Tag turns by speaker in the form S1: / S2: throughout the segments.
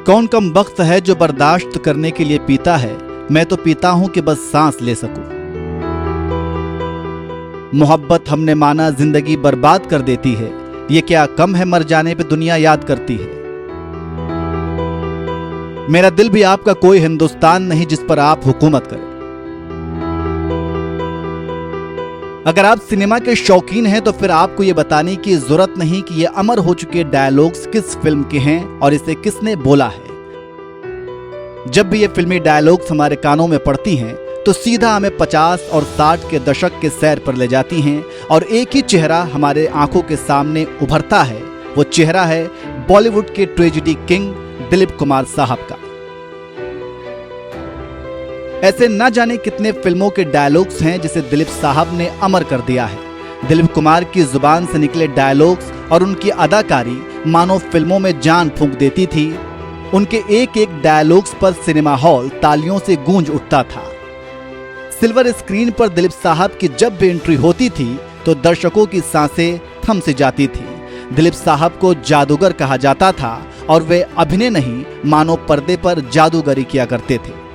S1: कौन कम वक्त है जो बर्दाश्त करने के लिए पीता है, मैं तो पीता हूं कि बस सांस ले सकूं। मोहब्बत हमने माना जिंदगी बर्बाद कर देती है, ये क्या कम है मर जाने पे दुनिया याद करती है। मेरा दिल भी आपका कोई हिंदुस्तान नहीं जिस पर आप हुकूमत करें। अगर आप सिनेमा के शौकीन हैं तो फिर आपको ये बताने की जरूरत नहीं कि ये अमर हो चुके डायलॉग्स किस फिल्म के हैं और इसे किसने बोला है। जब भी ये फिल्मी डायलॉग्स हमारे कानों में पड़ती हैं तो सीधा हमें 50 और 60 के दशक के सैर पर ले जाती हैं और एक ही चेहरा हमारे आंखों के सामने उभरता है। वो चेहरा है बॉलीवुड के ट्रेजेडी किंग दिलीप कुमार साहब का। ऐसे न जाने कितने फिल्मों के डायलॉग्स हैं जिसे दिलीप साहब ने अमर कर दिया है। दिलीप कुमार की जुबान से निकले डायलॉग्स और उनकी अदाकारी मानो फिल्मों में जान फूंक देती थी। उनके एक एक डायलॉग्स पर सिनेमा हॉल तालियों से गूंज उठता था। सिल्वर स्क्रीन पर दिलीप साहब की जब भी एंट्री होती थी तो दर्शकों की सांसें थम सी जाती थी। दिलीप साहब को जादूगर कहा जाता था और वे अभिनय नहीं मानो पर्दे पर जादूगरी किया करते थे।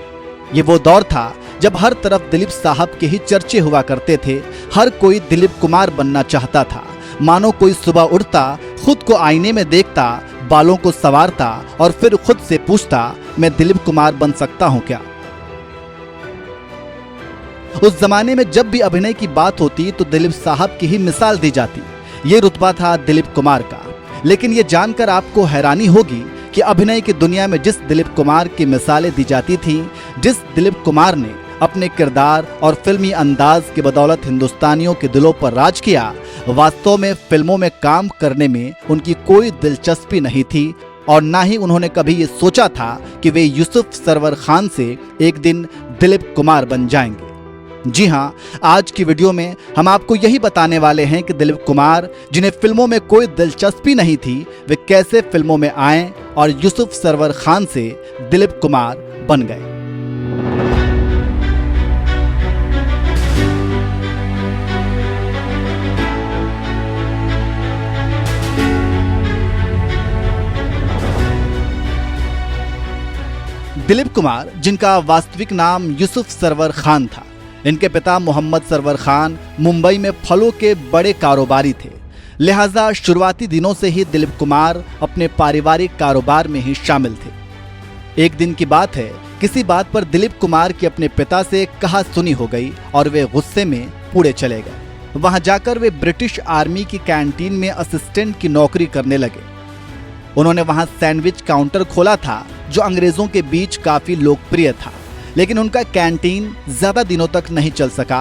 S1: ये वो दौर था जब हर तरफ दिलीप साहब के ही चर्चे हुआ करते थे। हर कोई दिलीप कुमार बनना चाहता था। मानो कोई सुबह उठता, खुद को आईने में देखता, बालों को संवारता और फिर खुद से पूछता, मैं दिलीप कुमार बन सकता हूं क्या। उस जमाने में जब भी अभिनय की बात होती तो दिलीप साहब की ही मिसाल दी जाती। ये रुतबा था दिलीप कुमार का। लेकिन ये जानकर आपको हैरानी होगी कि अभिनय की दुनिया में जिस दिलीप कुमार की मिसालें दी जाती थीं, जिस दिलीप कुमार ने अपने किरदार और फिल्मी अंदाज की बदौलत हिंदुस्तानियों के दिलों पर राज किया, वास्तव में फिल्मों में काम करने में उनकी कोई दिलचस्पी नहीं थी और ना ही उन्होंने कभी ये सोचा था कि वे यूसुफ सरवर खान से एक दिन दिलीप कुमार बन जाएंगे। जी हाँ, आज की वीडियो में हम आपको यही बताने वाले हैं कि दिलीप कुमार, जिन्हें फिल्मों में कोई दिलचस्पी नहीं थी, वे कैसे फिल्मों में आए और यूसुफ सरवर खान से दिलीप कुमार बन गए। दिलीप कुमार, जिनका वास्तविक नाम यूसुफ सरवर खान था, इनके पिता मोहम्मद सरवर खान मुंबई में फलों के बड़े कारोबारी थे। लिहाजा शुरुआती दिनों से ही दिलीप कुमार अपने पारिवारिक कारोबार में ही शामिल थे। एक दिन की बात है, किसी बात पर दिलीप कुमार की अपने पिता से कहा सुनी हो गई और वे गुस्से में पुणे चले गए। वहां जाकर वे ब्रिटिश आर्मी की कैंटीन में असिस्टेंट की नौकरी करने लगे। उन्होंने वहां सैंडविच काउंटर खोला था जो अंग्रेजों के बीच काफी लोकप्रिय था, लेकिन उनका कैंटीन ज्यादा दिनों तक नहीं चल सका।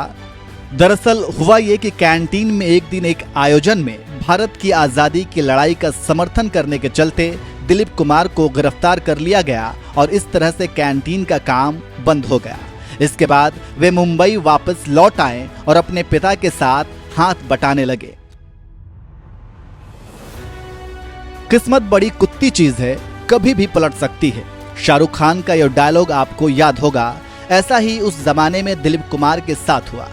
S1: दरअसल हुआ ये कि कैंटीन में एक दिन एक आयोजन में भारत की आजादी की लड़ाई का समर्थन करने के चलते दिलीप कुमार को गिरफ्तार कर लिया गया और इस तरह से कैंटीन का काम बंद हो गया। इसके बाद वे मुंबई वापस लौट आए और अपने पिता के साथ हाथ बटाने लगे। किस्मत बड़ी कुत्ती चीज है, कभी भी पलट सकती है। शाहरुख खान का यह डायलॉग आपको याद होगा। ऐसा ही उस जमाने में दिलीप कुमार के साथ हुआ।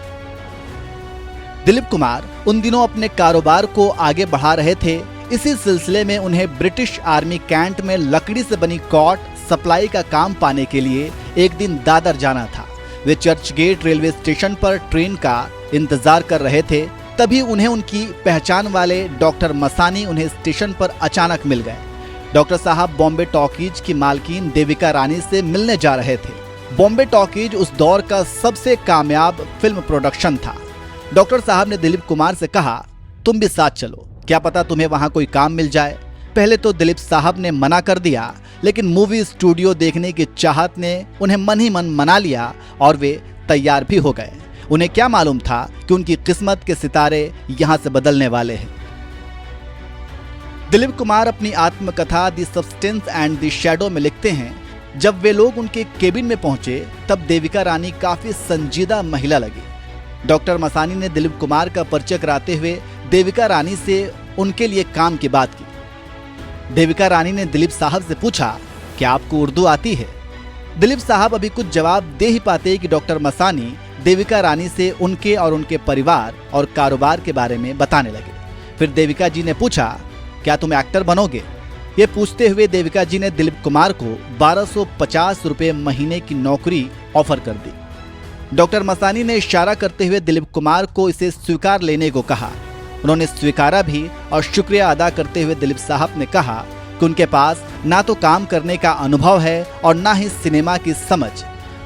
S1: दिलीप कुमार उन दिनों अपने कारोबार को आगे बढ़ा रहे थे। इसी सिलसिले में उन्हें ब्रिटिश आर्मी कैंट में लकड़ी से बनी कॉट सप्लाई का काम पाने के लिए एक दिन दादर जाना था। वे चर्च गेट रेलवे स्टेशन पर ट्रेन का इंतजार कर रहे थे। तभी उन्हें उनकी पहचान वाले डॉक्टर मसानी उन्हें स्टेशन पर अचानक मिल गए। डॉक्टर साहब बॉम्बे टॉकीज की मालकिन देविका रानी से मिलने जा रहे थे। बॉम्बे टॉकीज उस दौर का सबसे कामयाब फिल्म प्रोडक्शन था। डॉक्टर साहब ने दिलीप कुमार से कहा, तुम भी साथ चलो, क्या पता तुम्हें वहां कोई काम मिल जाए। पहले तो दिलीप साहब ने मना कर दिया, लेकिन मूवी स्टूडियो देखने की चाहत ने उन्हें मन ही मन मना लिया और वे तैयार भी हो गए। उन्हें क्या मालूम था कि उनकी किस्मत के सितारे यहां से बदलने वाले हैं। दिलीप कुमार अपनी आत्मकथा the substance and the shadow में लिखते हैं, जब वे लोग उनके केबिन में पहुंचे तब देविका रानी काफी संजीदा महिला लगी। डॉक्टर मसानी ने दिलीप कुमार का परिचय कराते हुए देविका रानी से उनके लिए काम की बात की। देविका रानी ने दिलीप साहब से पूछा, क्या आपको उर्दू आती है? दिलीप साहब अभी कुछ जवाब दे ही पाते कि डॉक्टर मसानी देविका रानी से उनके और उनके परिवार और कारोबार के बारे में बताने लगे। फिर देविका जी ने पूछा, क्या तुम एक्टर बनोगे? ये पूछते हुए देविका जी ने दिलीप कुमार को 1250 रुपए महीने की नौकरी ऑफर कर दी। डॉक्टर मसानी ने इशारा करते हुए दिलीप कुमार को इसे स्वीकार लेने को कहा। उन्होंने स्वीकारा भी और शुक्रिया अदा करते हुए दिलीप साहब ने कहा कि उनके पास ना तो काम करने का अनुभव है और ना ही सिनेमा की समझ।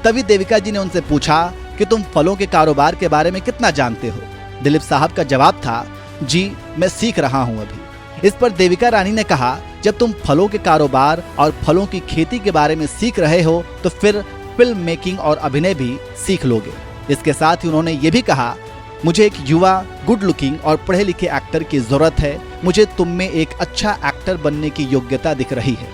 S1: तभी देविका जी ने उनसे पूछा कि तुम फलों के कारोबार के बारे में कितना जानते हो। दिलीप साहब का जवाब था, जी मैं सीख रहा हूं अभी। इस पर देविका रानी ने कहा, जब तुम फलों के कारोबार और फलों की खेती के बारे में सीख रहे हो तो फिर फिल्म मेकिंग और अभिनय भी सीख लोगे। इसके साथ ही उन्होंने ये भी कहा, मुझे एक युवा गुड लुकिंग और पढ़े लिखे एक्टर की जरूरत है। मुझे तुम में एक अच्छा एक्टर बनने की योग्यता दिख रही है।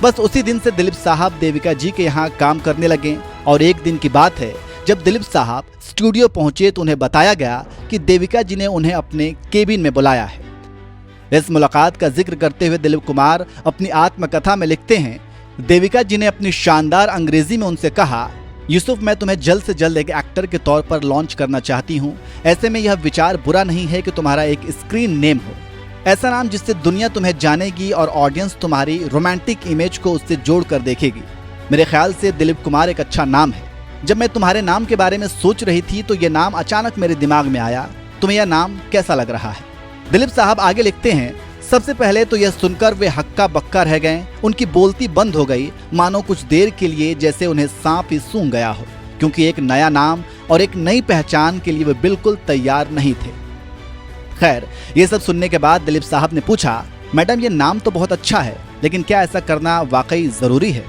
S1: बस उसी दिन से दिलीप साहब देविका जी के यहाँ काम करने लगे और एक दिन की बात है, जब दिलीप साहब स्टूडियो पहुंचे तो उन्हें बताया गया कि देविका जी ने उन्हें अपने केबिन में बुलाया है। इस मुलाकात का जिक्र करते हुए दिलीप कुमार अपनी आत्मकथा में लिखते हैं, देविका जी ने अपनी शानदार अंग्रेजी में उनसे कहा, यूसुफ मैं तुम्हें जल्द से जल्द एक एक्टर के तौर पर लॉन्च करना चाहती हूँ। ऐसे में यह विचार बुरा नहीं है कि तुम्हारा एक स्क्रीन नेम हो, ऐसा नाम जिससे दुनिया तुम्हें जानेगी और ऑडियंस तुम्हारी रोमांटिक इमेज को उससे जोड़ कर देखेगी। मेरे ख्याल से दिलीप कुमार एक अच्छा नाम है। जब मैं तुम्हारे नाम के बारे में सोच रही थी तो यह नाम अचानक मेरे दिमाग में आया। तुम्हें यह नाम कैसा लग रहा है? दिलीप साहब आगे लिखते हैं, सबसे पहले तो यह सुनकर वे हक्का बक्का रह गए। उनकी बोलती बंद हो गई, मानो कुछ देर के लिए जैसे उन्हें सांप ही सूंघ गया हो, क्योंकि एक नया नाम और एक नई पहचान के लिए वे बिल्कुल तैयार नहीं थे। खैर, ये सब सुनने के बाद दिलीप साहब ने पूछा, मैडम ये नाम तो बहुत अच्छा है, लेकिन क्या ऐसा करना वाकई जरूरी है?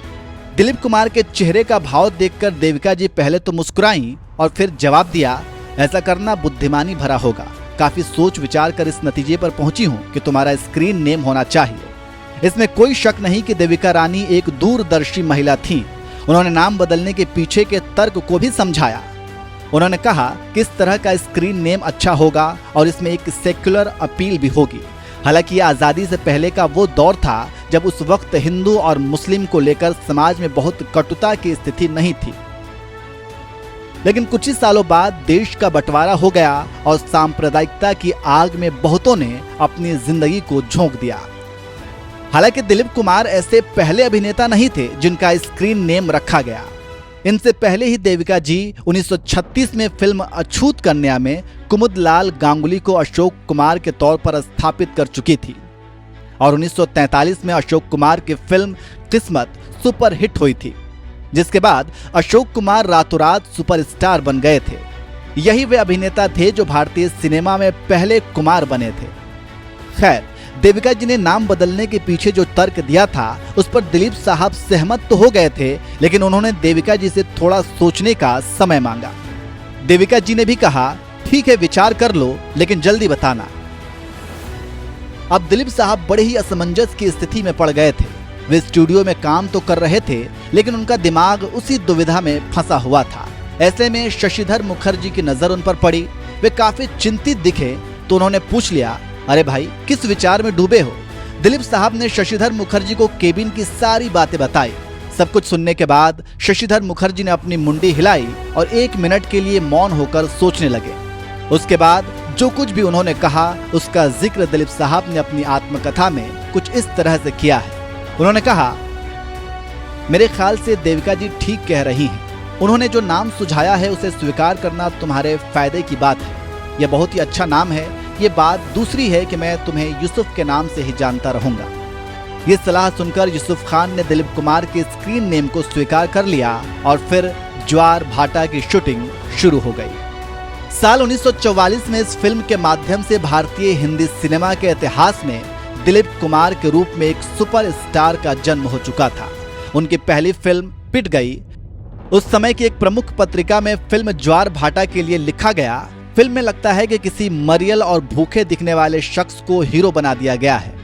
S1: दिलीप कुमार के चेहरे का भाव देखकर देविका जी पहले तो मुस्कुराईं और फिर जवाब दिया, ऐसा करना बुद्धिमानी भरा होगा। काफी सोच विचार कर इस नतीजे पर पहुंची हूं कि तुम्हारा स्क्रीन नेम होना चाहिए। इसमें कोई शक नहीं कि देविका रानी एक दूरदर्शी महिला थीं। उन्होंने नाम बदलने के पीछे के तर्क को भी समझाया। उन्होंने कहा कि इस तरह का स्क्रीन नेम अच्छा होगा और इसमें एक सेक्युलर अपील भी होगी। हालांकि ये आज़ादी से पहले का वो दौर था जब उस वक्त हिंदू और मुस्लिम को लेकर समाज में बहुत कटुता की स्थिति नहीं थी, लेकिन कुछ ही सालों बाद देश का बंटवारा हो गया और सांप्रदायिकता की आग में बहुतों ने अपनी जिंदगी को झोंक दिया। हालांकि दिलीप कुमार ऐसे पहले अभिनेता नहीं थे जिनका स्क्रीन नेम रखा गया। इनसे पहले ही देविका जी 1936 में फिल्म अछूत कन्या में कुमुदलाल गांगुली को अशोक कुमार के तौर पर स्थापित कर चुकी थी और 1943 में अशोक कुमार की फिल्म किस्मत सुपरहिट हुई थी, जिसके बाद अशोक कुमार रातों रात सुपरस्टार बन गए थे। यही वे अभिनेता थे जो भारतीय सिनेमा में पहले कुमार बने थे। खैर, देविका जी ने नाम बदलने के पीछे जो तर्क दिया था उस पर दिलीप साहब सहमत तो हो गए थे, लेकिन उन्होंने देविका जी से थोड़ा सोचने का समय मांगा। देविका जी ने भी कहा, ठीक है विचार कर लो, लेकिन जल्दी बताना। अब दिलीप साहब बड़े ही असमंजस की स्थिति में पड़ गए थे। वे स्टूडियो में काम तो कर रहे थे, लेकिन उनका दिमाग उसी दुविधा में फंसा हुआ था। ऐसे में शशिधर मुखर्जी की नजर उन पर पड़ी। वे काफी चिंतित दिखे तो उन्होंने पूछ लिया, अरे भाई किस विचार में डूबे हो? दिलीप साहब ने शशिधर मुखर्जी को केबिन की सारी बातें बताई। सब कुछ सुनने के बाद शशिधर मुखर्जी ने अपनी मुंडी हिलाई और 1 मिनट के लिए मौन होकर सोचने लगे। उसके बाद जो कुछ भी उन्होंने कहा उसका जिक्र दिलीप साहब ने अपनी आत्मकथा में कुछ इस तरह से किया है। उन्होंने कहा, मेरे ख्याल से देविका जी ठीक कह रही हैं। उन्होंने जो नाम सुझाया है उसे स्वीकार करना तुम्हारे फायदे की बात है। यह बहुत ही अच्छा नाम है। ये बात दूसरी है कि मैं तुम्हें यूसुफ के नाम से ही जानता रहूंगा। ये सलाह सुनकर यूसुफ खान ने दिलीप कुमार के स्क्रीन नेम को स्वीकार कर लिया और फिर ज्वार भाटा की शूटिंग शुरू हो गई। साल 1944 में इस फिल्म के माध्यम से भारतीय हिंदी सिनेमा के इतिहास में दिलीप कुमार के रूप में एक सुपरस्टार का जन्म हो चुका था। उनकी पहली फिल्म पिट गई उस समय की एक प्रमुख पत्रिका में फिल्म ज्वार भाटा के लिए लिखा गया, फिल्म में लगता है कि किसी मरियल और भूखे दिखने वाले शख्स को हीरो बना दिया गया है।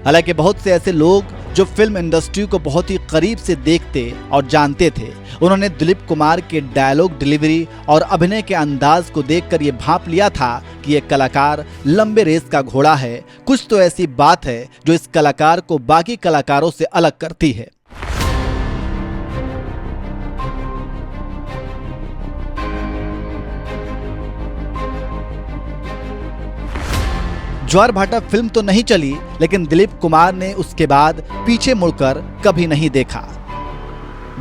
S1: हालांकि बहुत से ऐसे लोग जो फिल्म इंडस्ट्री को बहुत ही करीब से देखते और जानते थे, उन्होंने दिलीप कुमार के डायलॉग डिलीवरी और अभिनय के अंदाज को देखकर ये भांप लिया था कि ये कलाकार लंबे रेस का घोड़ा है। कुछ तो ऐसी बात है जो इस कलाकार को बाकी कलाकारों से अलग करती है। ज्वार भाटा फिल्म तो नहीं चली, लेकिन दिलीप कुमार ने उसके बाद पीछे मुड़कर कभी नहीं देखा।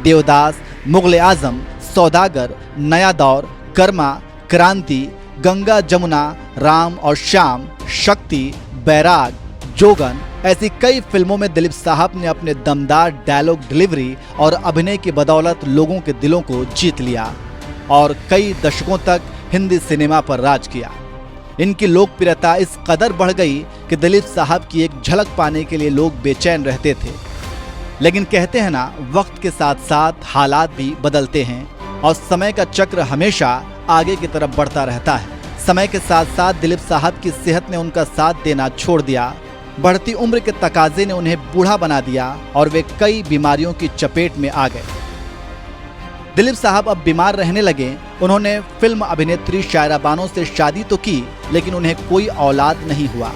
S1: देवदास, मुगले आजम, सौदागर, नया दौर, कर्मा, क्रांति, गंगा जमुना, राम और श्याम, शक्ति, बैराग, जोगन ऐसी कई फिल्मों में दिलीप साहब ने अपने दमदार डायलॉग डिलीवरी और अभिनय की बदौलत लोगों के दिलों को जीत लिया और कई दशकों तक हिंदी सिनेमा पर राज किया। इनकी लोकप्रियता इस कदर बढ़ गई कि दिलीप साहब की एक झलक पाने के लिए लोग बेचैन रहते थे। लेकिन कहते हैं ना, वक्त के साथ साथ हालात भी बदलते हैं और समय का चक्र हमेशा आगे की तरफ बढ़ता रहता है। समय के साथ साथ दिलीप साहब की सेहत ने उनका साथ देना छोड़ दिया। बढ़ती उम्र के तकाजे ने उन्हें बूढ़ा बना दिया और वे कई बीमारियों की चपेट में आ गए। दिलीप साहब अब बीमार रहने लगे। उन्होंने फिल्म अभिनेत्री शायरा बानो से शादी तो की, लेकिन उन्हें कोई औलाद नहीं हुआ।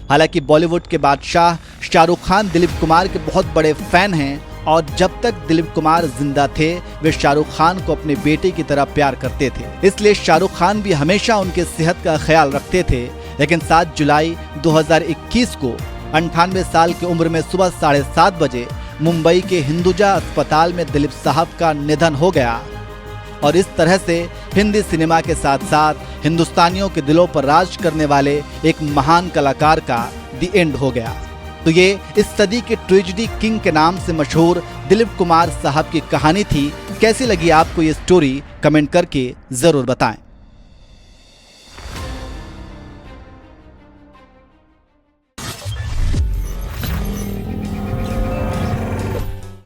S1: हालांकि बॉलीवुड के बादशाह शाहरुख खान दिलीप कुमार के बहुत बड़े फैन हैं और जब तक दिलीप कुमार जिंदा थे वे शाहरुख खान को अपने बेटे की तरह प्यार करते थे। इसलिए शाहरुख खान भी हमेशा उनके सेहत का ख्याल रखते थे। लेकिन 7 जुलाई 2021 को 98 साल की उम्र में सुबह 7:30 बजे मुंबई के हिंदुजा अस्पताल में दिलीप साहब का निधन हो गया और इस तरह से हिंदी सिनेमा के साथ साथ हिंदुस्तानियों के दिलों पर राज करने वाले एक महान कलाकार का दी एंड हो गया। तो ये इस सदी के ट्रेजेडी किंग के नाम से मशहूर दिलीप कुमार साहब की कहानी थी। कैसी लगी आपको ये स्टोरी, कमेंट करके जरूर बताएं।